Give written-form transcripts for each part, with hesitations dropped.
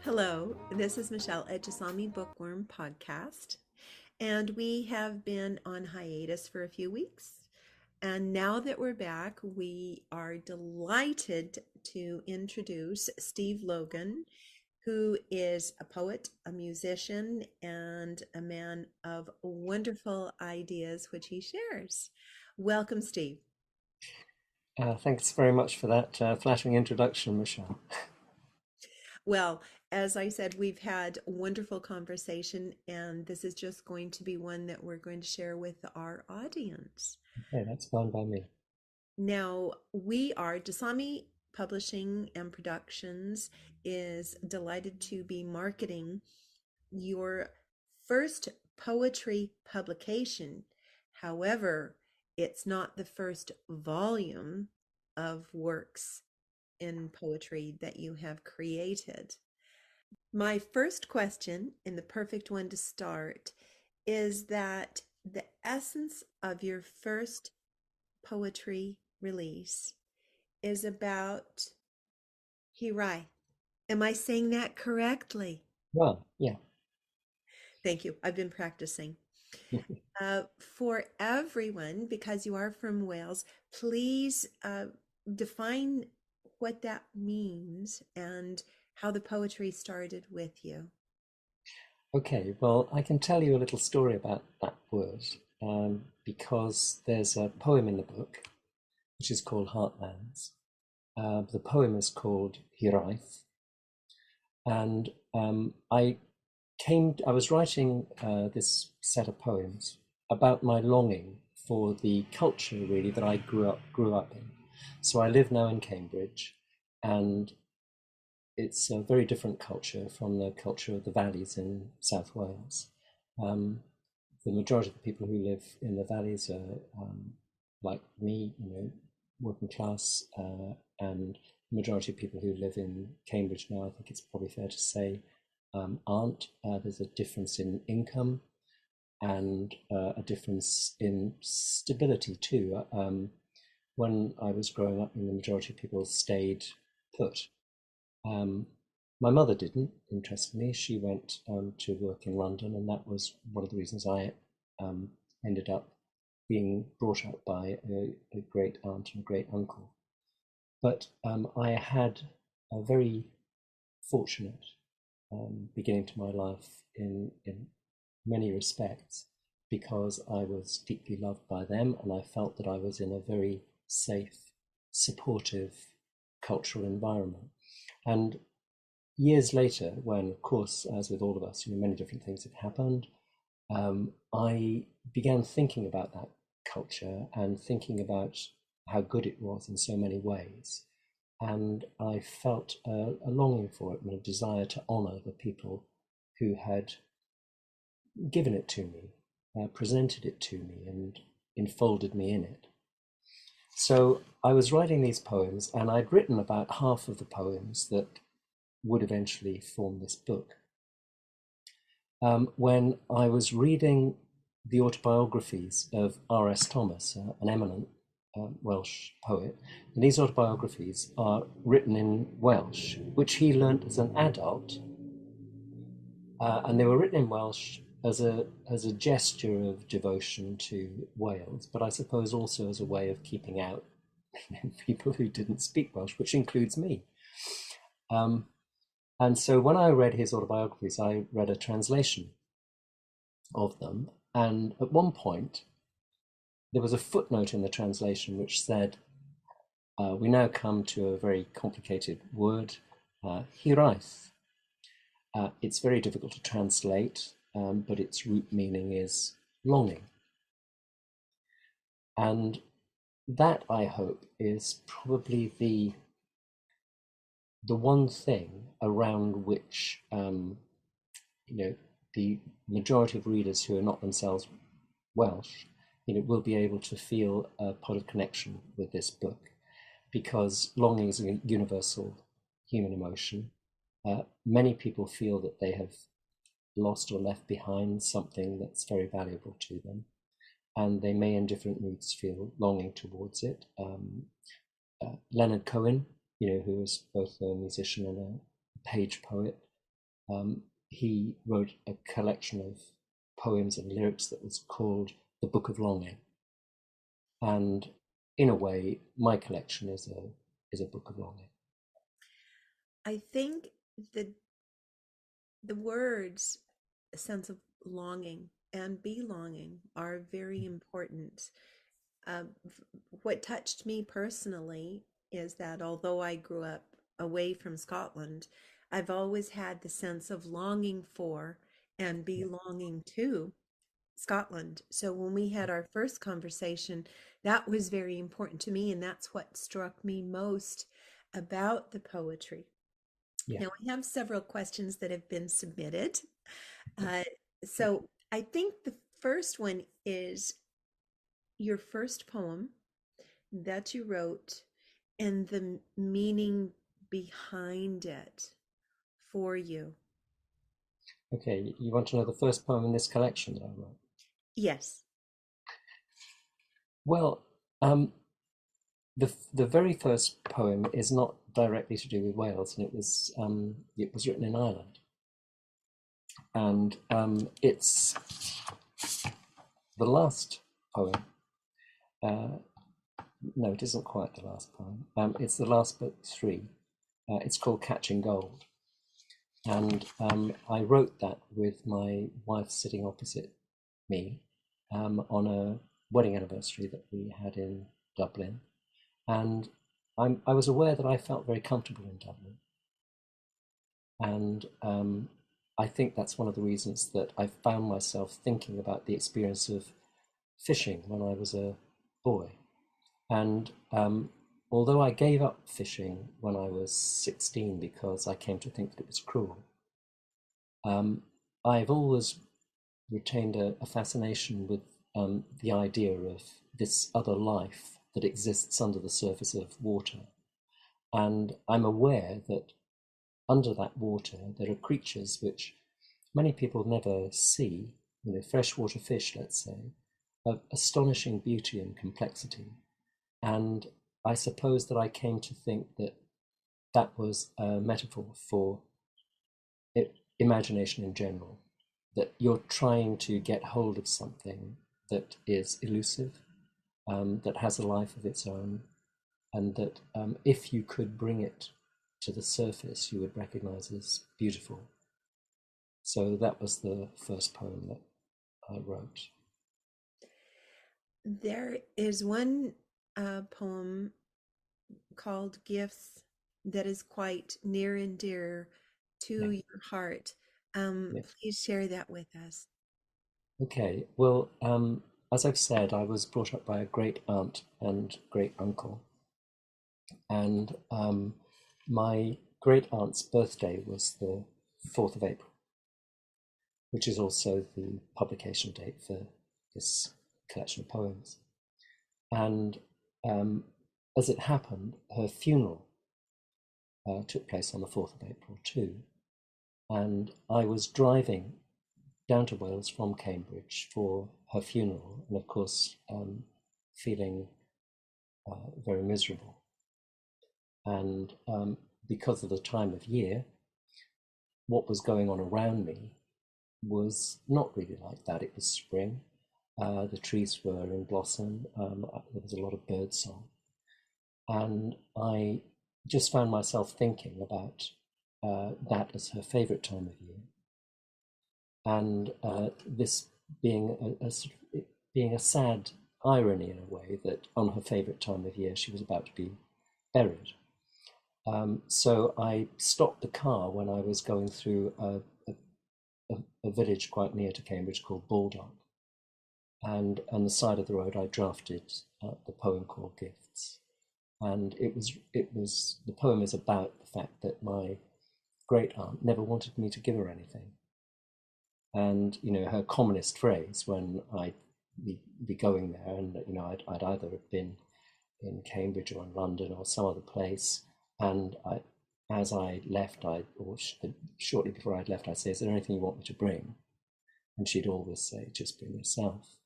Hello, this is Michèle at Jasami Bookworm Podcast, and we have been on hiatus for a few weeks. And now that we're back, we are delighted to introduce Steve Logan, who is a poet, a musician, and a man of wonderful ideas, which he shares. Welcome, Steve. Thanks very much for that flattering introduction, Michelle. Well, as I said, we've had a wonderful conversation, and this is just going to be one that we're going to share with our audience. Okay, that's fine by me. Now, we are Dasami Publishing and Productions is delighted to be marketing your first poetry publication. However, it's not the first volume of works in poetry that you have created. My first question, and the perfect one to start, is that the essence of your first poetry release is about hiraeth. Am I saying that correctly? Well, yeah. Thank you. I've been practicing. For everyone, because you are from Wales, please define what that means and how the poetry started with you. Okay, well, I can tell you a little story about that word because there's a poem in the book which is called Heartlands. The poem is called Hiraeth, and I was writing this set of poems about my longing for the culture really that I grew up in. So I live now in Cambridge, and it's a very different culture from the culture of the valleys in South Wales. Um, the majority of the people who live in the valleys are like me, working class, and the majority of people who live in Cambridge now, I think it's probably fair to say, aren't. There's a difference in income and a difference in stability too. When I was growing up, the majority of people stayed put. Um, my mother didn't, interestingly. She went to work in London, and that was one of the reasons I um, ended up being brought up by a great aunt and a great uncle. But I had a very fortunate beginning to my life in many respects because I was deeply loved by them, and I felt that I was in a very safe, supportive cultural environment. And years later, when, of course, as with all of us, many different things have happened, I began thinking about that culture and thinking about how good it was in so many ways. And I felt a longing for it and a desire to honor the people who had given it to me, presented it to me, and enfolded me in it. So I was writing these poems, and I'd written about half of the poems that would eventually form this book. When I was reading the autobiographies of R.S. Thomas, an eminent Welsh poet, and these autobiographies are written in Welsh, which he learnt as an adult, and they were written in Welsh as a gesture of devotion to Wales, but I suppose also as a way of keeping out people who didn't speak Welsh, which includes me. And so when I read his autobiographies, I read a translation of them. And at one point, there was a footnote in the translation which said, we now come to a very complicated word, hiraeth. It's very difficult to translate, but its root meaning is longing. And that, I hope, is probably the one thing around which the majority of readers who are not themselves Welsh, will be able to feel a pot of connection with this book, because longing is a universal human emotion. Many people feel that they have lost or left behind something that's very valuable to them, and they may, in different moods, feel longing towards it. Leonard Cohen, who is both a musician and a page poet, he wrote a collection of poems and lyrics that was called The Book of Longing. And in a way, my collection is a book of longing. I think the the words sense of longing and belonging are very important. What touched me personally is that although I grew up away from Scotland, I've always had the sense of longing for and belonging to Scotland. So when we had our first conversation, that was very important to me, and that's what struck me most about the poetry. Yeah. Now, I have several questions that have been submitted. Uh, so I think the first one is your first poem that you wrote and the meaning behind it for you. Okay, you want to know the first poem in this collection that I wrote? Yes. Well, the very first poem is not directly to do with Wales, and it was written in Ireland, and it's the last poem. No, it isn't quite the last poem. It's the last but three. It's called Catching Gold, and I wrote that with my wife sitting opposite me on a wedding anniversary that we had in Dublin. And I was aware that I felt very comfortable in Dublin. And I think that's one of the reasons that I found myself thinking about the experience of fishing when I was a boy. And although I gave up fishing when I was 16 because I came to think that it was cruel, I've always retained a fascination with the idea of this other life that exists under the surface of water. And I'm aware that under that water there are creatures which many people never see, freshwater fish, let's say, of astonishing beauty and complexity. And I suppose that I came to think that that was a metaphor for imagination in general, that you're trying to get hold of something that is elusive, that has a life of its own, and that if you could bring it to the surface, you would recognize as beautiful. So that was the first poem that I wrote. There is one poem called Gifts that is quite near and dear Yeah. to your heart. Yeah. Please share that with us. Okay. Well, as I've said, I was brought up by a great aunt and great uncle, and my great aunt's birthday was the 4th of April, which is also the publication date for this collection of poems. And as it happened, her funeral took place on the 4th of April too. And I was driving down to Wales from Cambridge for her funeral, and of course, feeling very miserable. And because of the time of year, what was going on around me was not really like that. It was spring. The trees were in blossom. There was a lot of bird song. And I just found myself thinking about that as her favorite time of year. And this being being a sad irony in a way that on her favorite time of year she was about to be buried. So I stopped the car when I was going through a village quite near to Cambridge called Baldock, and on the side of the road I drafted the poem called Gifts. And it was the poem is about the fact that my great aunt never wanted me to give her anything. And her commonest phrase when I'd be going there, and I'd either have been in Cambridge or in London or some other place, and as I left, shortly before I'd left, I'd say, "Is there anything you want me to bring?" And she'd always say, "Just bring yourself."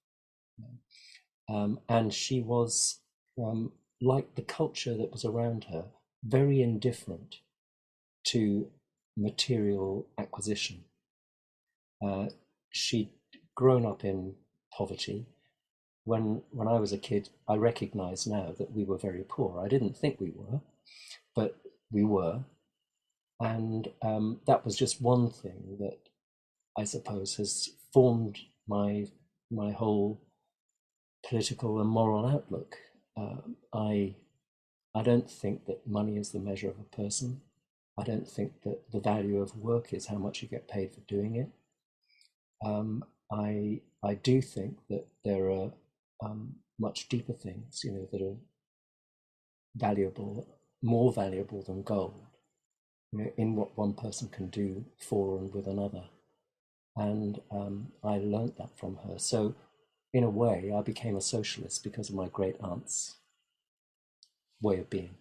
And she was, like the culture that was around her, very indifferent to material acquisition. She'd grown up in poverty. When I was a kid, I recognize now that we were very poor. I didn't think we were, but we were. And that was just one thing that I suppose has formed my whole political and moral outlook. I I don't think that money is the measure of a person. I don't think that the value of work is how much you get paid for doing it. I do think that there are much deeper things, that are valuable, more valuable than gold, in what one person can do for and with another. And I learned that from her. So, in a way, I became a socialist because of my great aunt's way of being.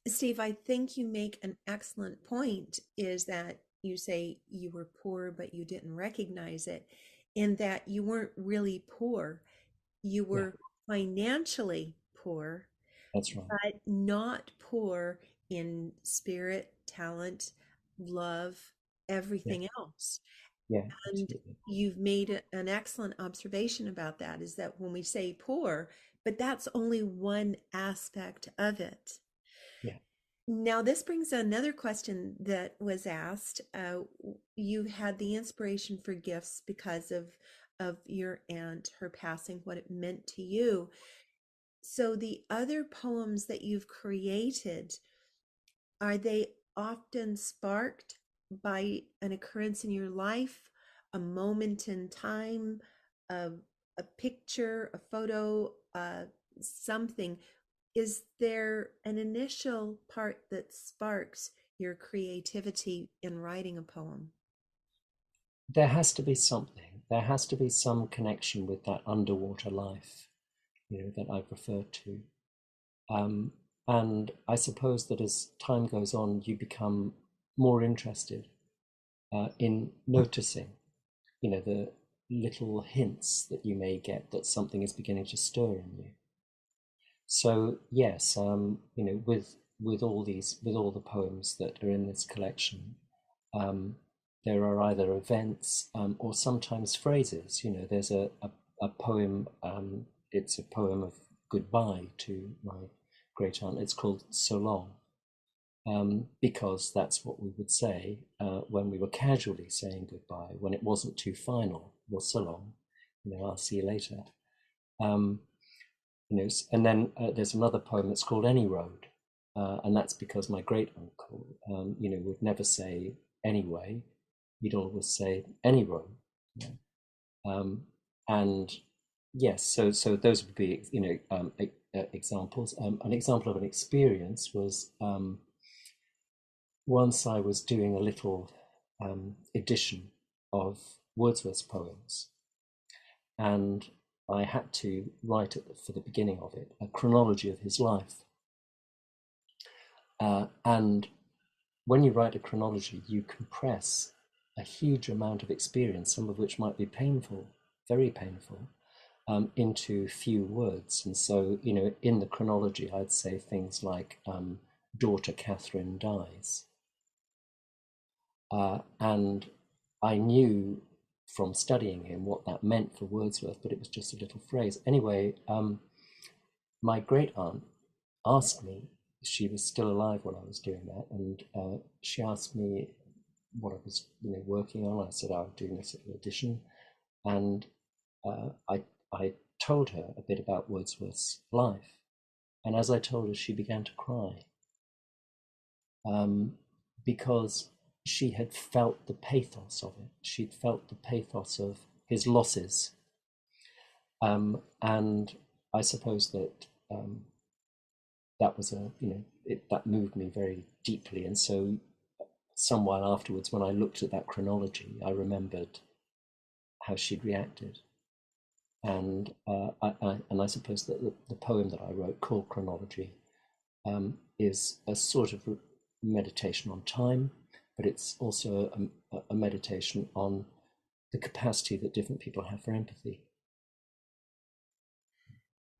Steve, I think you make an excellent point is that you say you were poor, but you didn't recognize it, in that you weren't really poor. You Yeah, were financially poor, that's right. but not poor in spirit, talent, love, Yeah, everything else. yeah, And absolutely. you've made an excellent observation about that, is that when we say poor, but that's only one aspect of it. Yeah, Now, this brings another question that was asked. You had the inspiration for gifts because of your aunt, her passing, what it meant to you. So the other poems that you've created, are they often sparked by an occurrence in your life, a moment in time, a, a picture, a photo, something? Is there an initial part that sparks your creativity in writing a poem? there has to be something. There has to be some connection with that underwater life, that I've referred to. Um, and I suppose that as time goes on, you become more interested in noticing, the little hints that you may get that something is beginning to stir in you. So yes, with all the poems that are in this collection, um, there are either events or sometimes phrases. There's a poem. It's a poem of goodbye to my great aunt. It's called "So Long," because that's what we would say when we were casually saying goodbye, when it wasn't too final. Well, so long. I'll see you later. Um, and then there's another poem that's called Any Road, and that's because my great uncle, would never say anyway. He'd always say any road. You um, and yes, so those would be examples. An example of an experience was once I was doing a little edition of Wordsworth's poems, and I had to write for the beginning of it a chronology of his life. And when you write a chronology, you compress a huge amount of experience, some of which might be painful, very painful, into few words. And so, in the chronology, I'd say things like daughter Catherine dies. And I knew from studying him what that meant for Wordsworth, but it was just a little phrase. Anyway, my great aunt asked me, she was still alive when I was doing that, and she asked me what I was working on. I said I was doing this little edition, and I told her a bit about Wordsworth's life, and as I told her, she began to cry because she had felt the pathos of it. She'd felt the pathos of his losses, and I suppose that that was that moved me very deeply. And so, some while afterwards, when I looked at that chronology, I remembered how she'd reacted, and I suppose that the poem that I wrote, called Chronology, is a sort of meditation on time, but it's also a meditation on the capacity that different people have for empathy.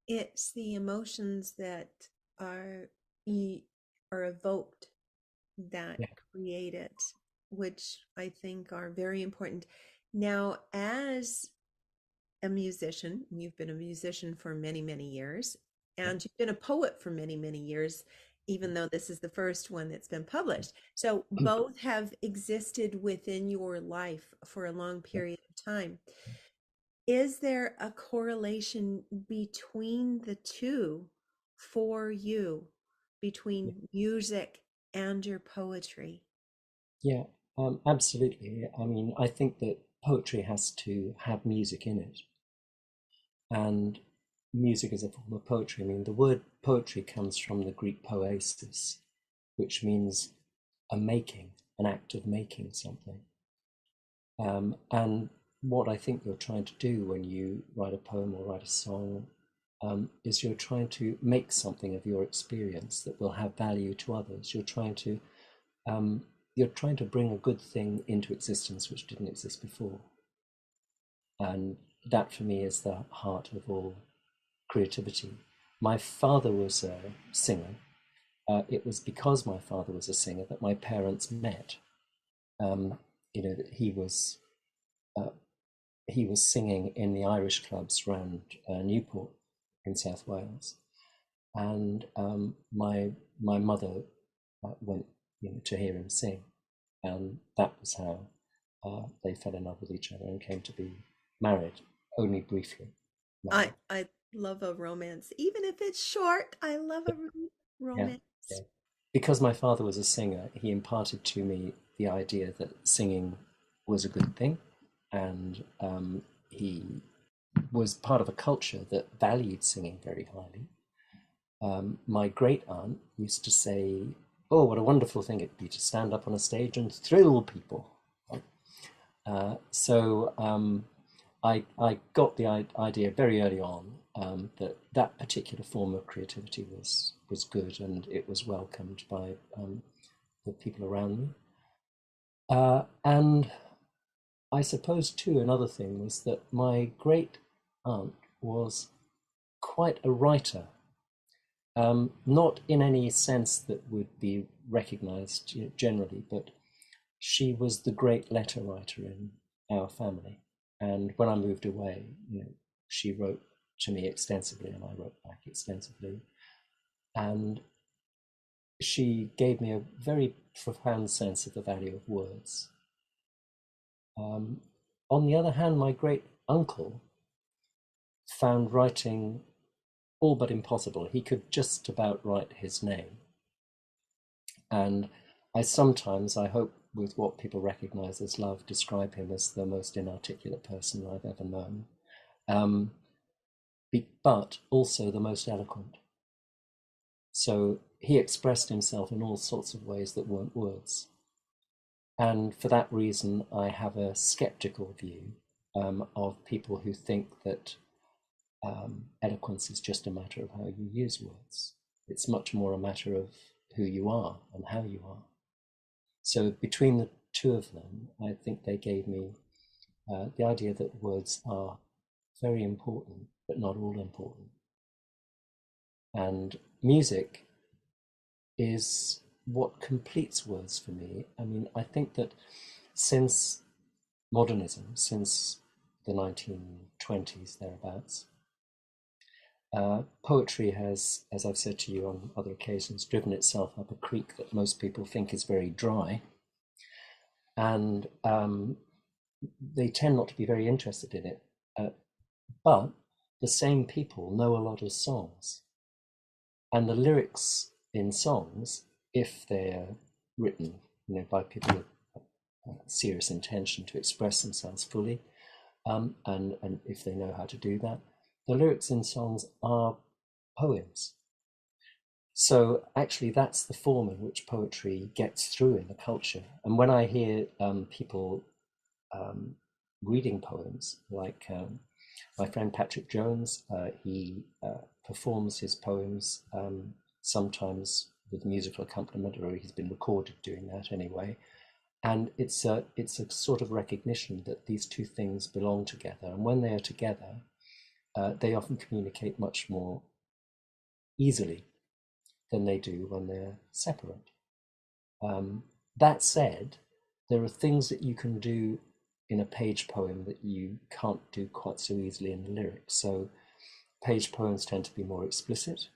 It's the emotions that are e- are evoked that Yeah. create it, which I think are very important. Now, as a musician, you've been a musician for many, many years, Yeah. and you've been a poet for many, many years, even though this is the first one that's been published. So both have existed within your life for a long period of time. Is there a correlation between the two for you, between music and your poetry? Yeah, absolutely. I mean, I think that poetry has to have music in it, and music is a form of poetry. I mean, the word poetry comes from the Greek poesis, which means a making, an act of making something. And what I think you're trying to do when you write a poem or write a song is you're trying to make something of your experience that will have value to others. Um, you're trying to bring a good thing into existence which didn't exist before. And that for me is the heart of all creativity. My father was a singer. It was because my father was a singer that my parents met. Um, that uh, he was singing in the Irish clubs around Newport in South Wales, and my mother went to hear him sing, and that was how they fell in love with each other and came to be married, only briefly I married. I love a romance, even if it's short. I love a Yeah, yeah. romance. Because my father was a singer, he imparted to me the idea that singing was a good thing, and he was part of a culture that valued singing very highly. My great aunt used to say, "Oh, what a wonderful thing it'd be to stand up on a stage and thrill people." So I got the idea very early on that that particular form of creativity was good and it was welcomed by the people around me. And I suppose too another thing was that my great aunt was quite a writer. Not in any sense that would be recognized generally, but she was the great letter writer in our family. And when I moved away, she wrote to me extensively, and I wrote back extensively. And she gave me a very profound sense of the value of words. Um, on the other hand, my great uncle found writing all but impossible. He could just about write his name. And I hope, with what people recognize as love, describe him as the most inarticulate person I've ever known, um, but also the most eloquent. So he expressed himself in all sorts of ways that weren't words. And for that reason, I have a skeptical view of people who think that eloquence is just a matter of how you use words. It's much more a matter of who you are and how you are. So between the two of them, I think they gave me the idea that words are very important, but not all important. And music is what completes words for me. I mean, I think that since modernism, since the 1920s, thereabouts, poetry has, as I've said to you on other occasions, driven itself up a creek that most people think is very dry. And they tend not to be very interested in it. But the same people know a lot of songs. And the lyrics in songs, if they're written by people with serious intention to express themselves fully, and if they know how to do that, the lyrics in songs are poems. So actually, that's the form in which poetry gets through in the culture. And when I hear people um, reading poems, like my friend Patrick Jones, he performs his poems sometimes with musical accompaniment, or he's been recorded doing that anyway. And it's a sort of recognition that these two things belong together, and when they are together, they often communicate much more easily than they do when they're separate. That said, there are things that you can do in a page poem that you can't do quite so easily in the lyrics. So page poems tend to be more explicit.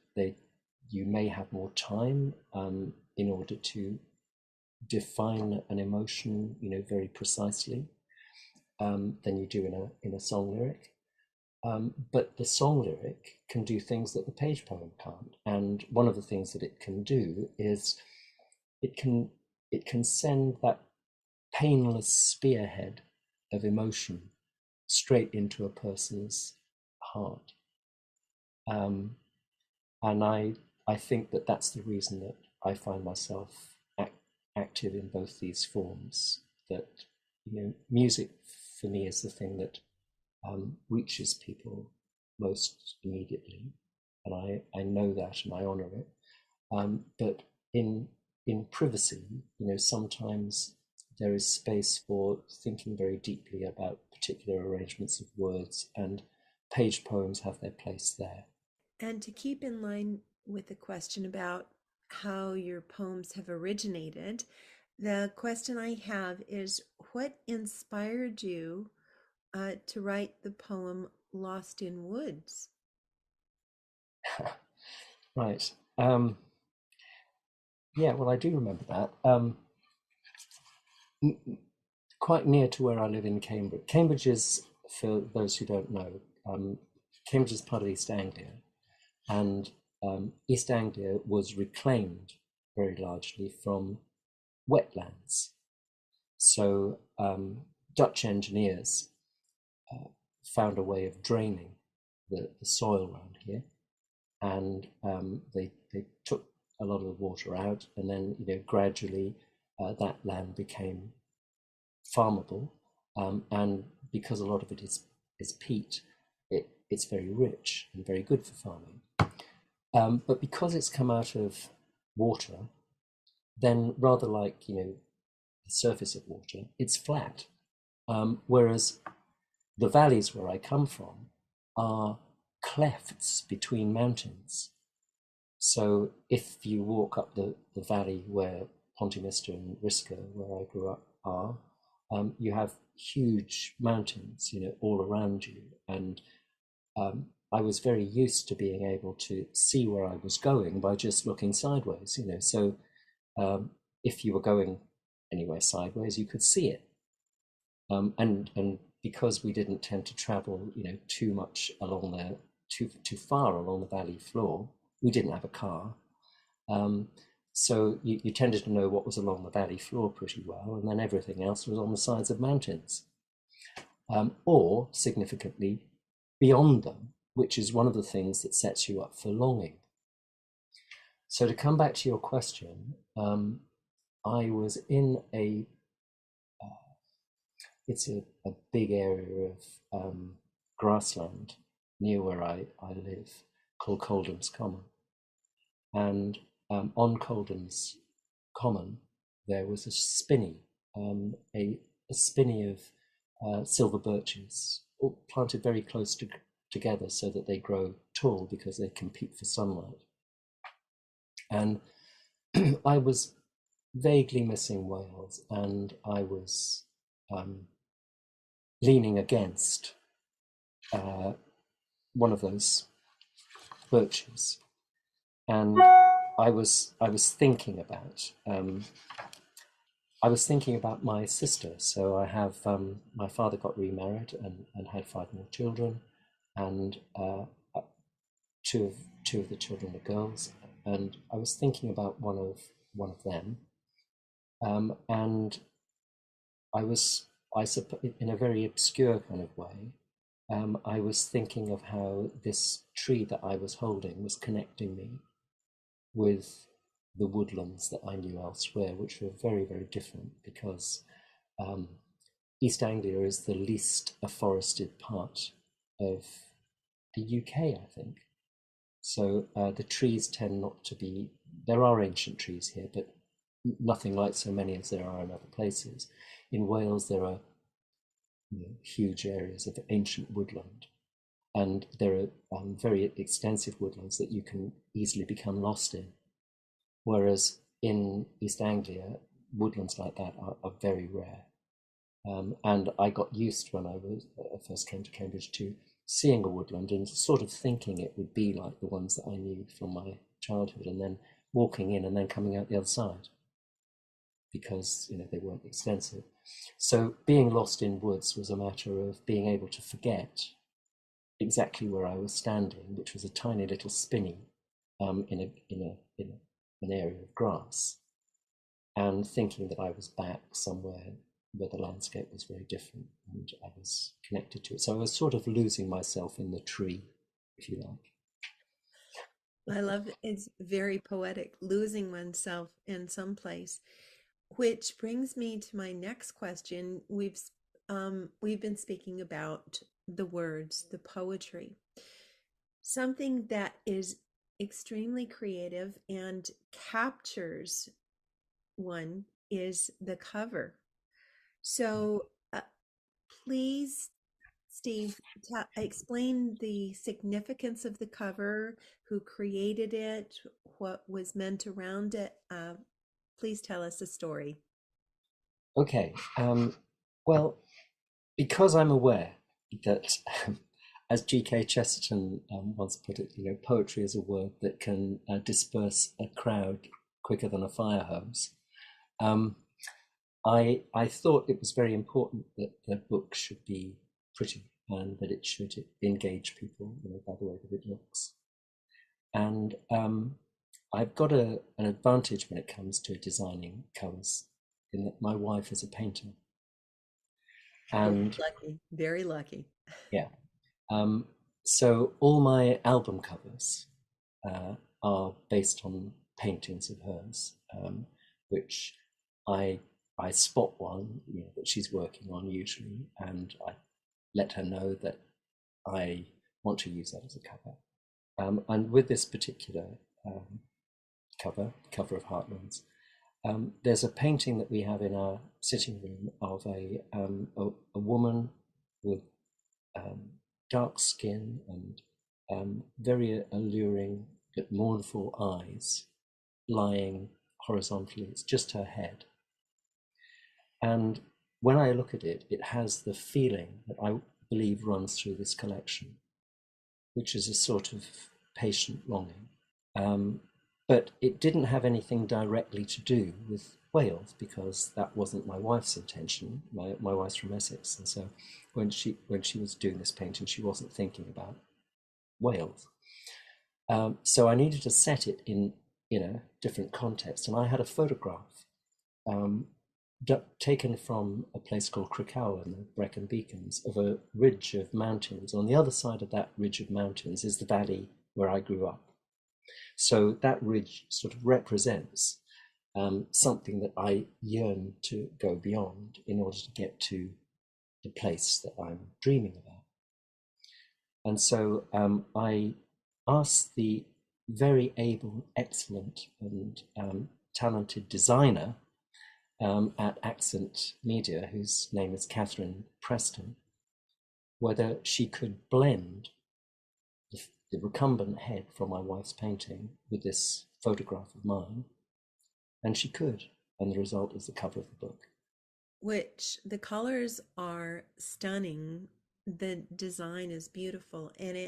You may have more time in order to define an emotion, very precisely than you do in a song lyric. But the song lyric can do things that the page poem can't. And one of the things that it can do is it can send that painless spearhead of emotion straight into a person's heart. And I think that that's the reason that I find myself active in both these forms. That music for me is the thing that reaches people most immediately, and I know that and I honor it. But in privacy, sometimes there is space for thinking very deeply about particular arrangements of words, and page poems have their place there. And to keep in line with the question about how your poems have originated, the question I have is, what inspired you to write the poem Lost in Woods? Right. Yeah, well, I do remember that. Quite near to where I live in Cambridge. Cambridge is, for those who don't know, Cambridge is part of East Anglia, and East Anglia was reclaimed very largely from wetlands. So Dutch engineers found a way of draining the soil around here, and they took a lot of the water out, and then gradually that land became farmable, and because a lot of it is peat, it's very rich and very good for farming. But because it's come out of water, then rather like the surface of water, it's flat. Whereas the valleys where I come from are clefts between mountains. So if you walk up the valley where Pontymister and Risca, where I grew up, are, you have huge mountains, all around you. And I was very used to being able to see where I was going by just looking sideways, So if you were going anywhere sideways, you could see it. And because we didn't tend to travel, too much along too far along the valley floor, we didn't have a car. So you tended to know what was along the valley floor pretty well, and then everything else was on the sides of mountains, or significantly beyond them, which is one of the things that sets you up for longing. So to come back to your question, I was in it's a big area of grassland near where I live, called Coldham's Common. And on Coldham's Common, there was a spinney, a spinney of silver birches, all planted very close together so that they grow tall because they compete for sunlight. And I was vaguely missing Wales, and I was leaning against one of those birches, and I was thinking about my sister. So I have my father got remarried and had 5 more children, and two of the children are girls, and I was thinking about one of them, and I suppose in a very obscure kind of way, I was thinking of how this tree that I was holding was connecting me with the woodlands that I knew elsewhere, which were very, very different, because East Anglia is the least afforested part of the UK, I think. So the trees tend not to be, there are ancient trees here, but nothing like so many as there are in other places. In Wales, there are huge areas of ancient woodland, and there are very extensive woodlands that you can easily become lost in. Whereas in East Anglia, woodlands like that are very rare. And I got used when I first came to Cambridge to seeing a woodland and sort of thinking it would be like the ones that I knew from my childhood, and then walking in and then coming out the other side because they weren't extensive. So being lost in woods was a matter of being able to forget exactly where I was standing, which was a tiny little spinney in an area of grass, and thinking that I was back somewhere where the landscape was very different and I was connected to it. So I was sort of losing myself in the tree, if you like. I love it's very poetic, losing oneself in some place. Which brings me to my next question. We've been speaking about the words, the poetry, something that is extremely creative and captures one is the cover. So, please, Steve, explain the significance of the cover, who created it, what was meant around it. Please tell us a story. Okay, well, because I'm aware that, as G.K. Chesterton once put it, poetry is a word that can disperse a crowd quicker than a fire hose. Um, I thought it was very important that the book should be pretty and that it should engage people, by the way that it looks. And I've got an advantage when it comes to designing covers, in that my wife is a painter. Very And lucky, very lucky. yeah, so all my album covers are based on paintings of hers, which I I spot one that she's working on usually, and I let her know that I want to use that as a cover. And with this particular um, cover of Heartlands, there's a painting that we have in our sitting room of a woman with dark skin and very alluring but mournful eyes lying horizontally. It's just her head. And when I look at it, it has the feeling that I believe runs through this collection, which is a sort of patient longing. But it didn't have anything directly to do with Wales, because that wasn't my wife's intention. My wife's from Essex, and so when she was doing this painting, she wasn't thinking about Wales. So I needed to set it in a different context, and I had a photograph um, taken from a place called Krakow in the Brecon Beacons, of a ridge of mountains. On the other side of that ridge of mountains is the valley where I grew up. So that ridge sort of represents something that I yearn to go beyond in order to get to the place that I'm dreaming about. And so I asked the very able, excellent, and talented designer at Accent Media, whose name is Catherine Preston, whether she could blend the recumbent head from my wife's painting with this photograph of mine, and she could, and the result is the cover of the book. Which the colors are stunning. The design is beautiful, and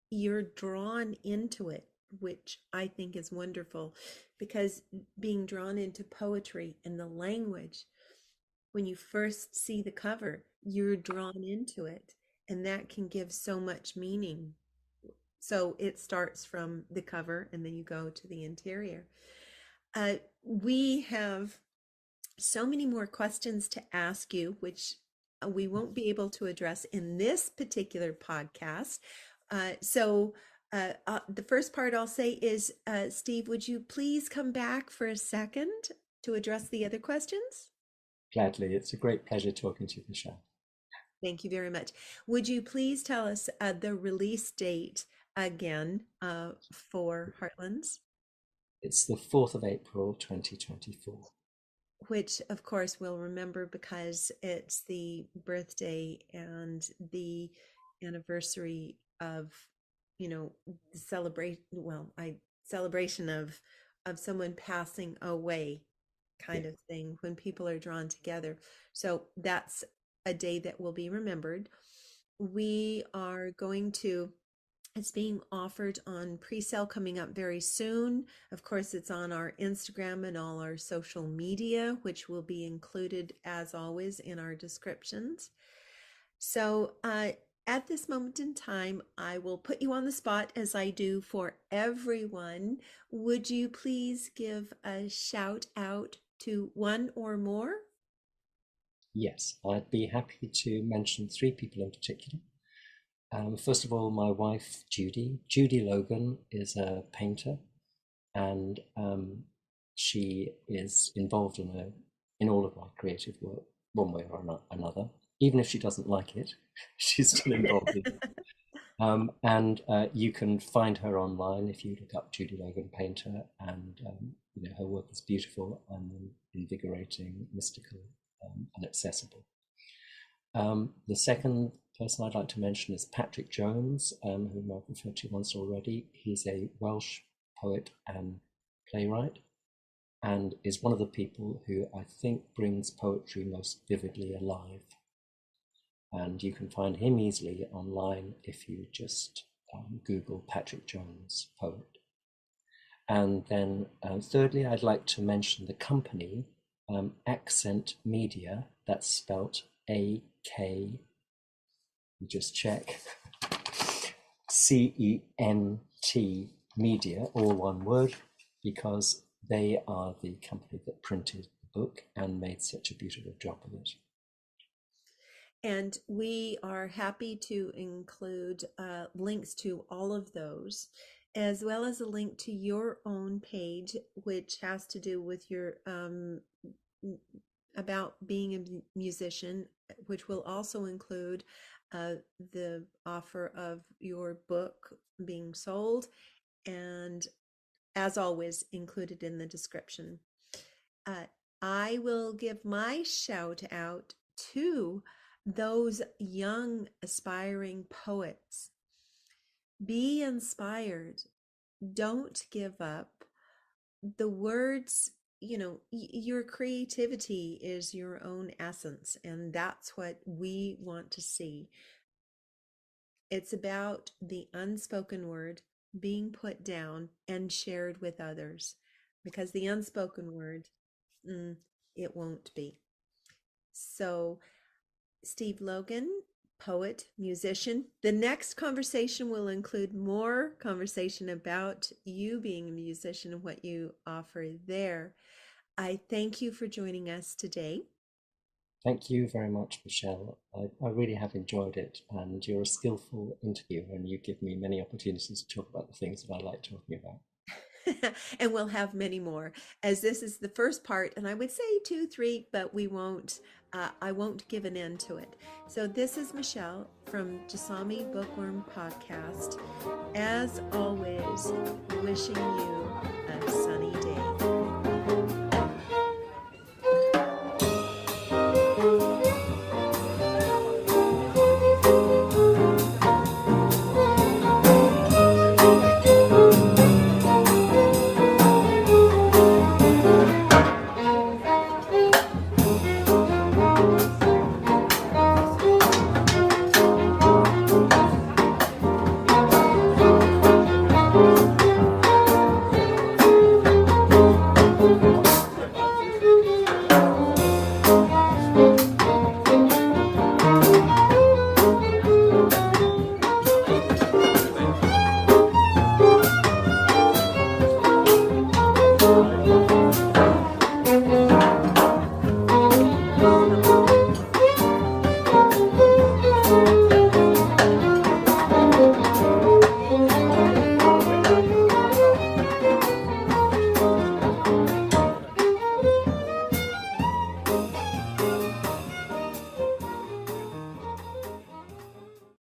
you're drawn into it, which I think is wonderful, because being drawn into poetry and the language, when you first see the cover, you're drawn into it, and that can give so much meaning. So it starts from the cover and then you go to the interior. We have so many more questions to ask you, which we won't be able to address in this particular podcast. The first part I'll say is, Steve, would you please come back for a second to address the other questions? Gladly. It's a great pleasure talking to you, Michèle. Thank you very much. Would you please tell us the release date again for Heartlands? It's the 4th of April, 2024. Which, of course, we'll remember because it's the birthday and the anniversary of, the celebration of of someone passing away Yeah. kind of thing when people are drawn together. So that's a day that will be remembered. We are going to, it's being offered on pre-sale coming up very soon. Of course, it's on our Instagram and all our social media, which will be included as always in our descriptions. So, at this moment in time, I will put you on the spot as I do for everyone. Would you please give a shout out to one or more? Yes, I'd be happy to mention three people in particular. First of all, my wife, Judy. Judy Logan is a painter, and she is involved in all of my creative work, one way or another. Even if she doesn't like it, she's still involved in it. And you can find her online if you look up Judy Logan Painter, and her work is beautiful and invigorating, mystical, and accessible. The second person I'd like to mention is Patrick Jones, whom I've referred to once already. He's a Welsh poet and playwright, and is one of the people who I think brings poetry most vividly alive. And you can find him easily online if you just Google Patrick Jones poet. And then thirdly, I'd like to mention the company Accent Media. That's spelt A-K, just check, C-E-N-T Media, all one word, because they are the company that printed the book and made such a beautiful job of it. And we are happy to include links to all of those, as well as a link to your own page, which has to do with your about being a musician, which will also include the offer of your book being sold, and as always, included in the description. I will give my shout out to those young aspiring poets. Be inspired. Don't give up. The words, your creativity is your own essence, and that's what we want to see. It's about the unspoken word being put down and shared with others, because the unspoken word, it won't be. So, Steve Logan, poet, musician. The next conversation will include more conversation about you being a musician and what you offer there. I thank you for joining us today. Thank you very much, Michèle. I really have enjoyed it, and you're a skillful interviewer, and you give me many opportunities to talk about the things that I like talking about. And we'll have many more, as this is the first part, and I would say 2, 3, but I won't give an end to it. So this is Michèle from Jasami Bookworm Podcast. As always, wishing you a sunny day.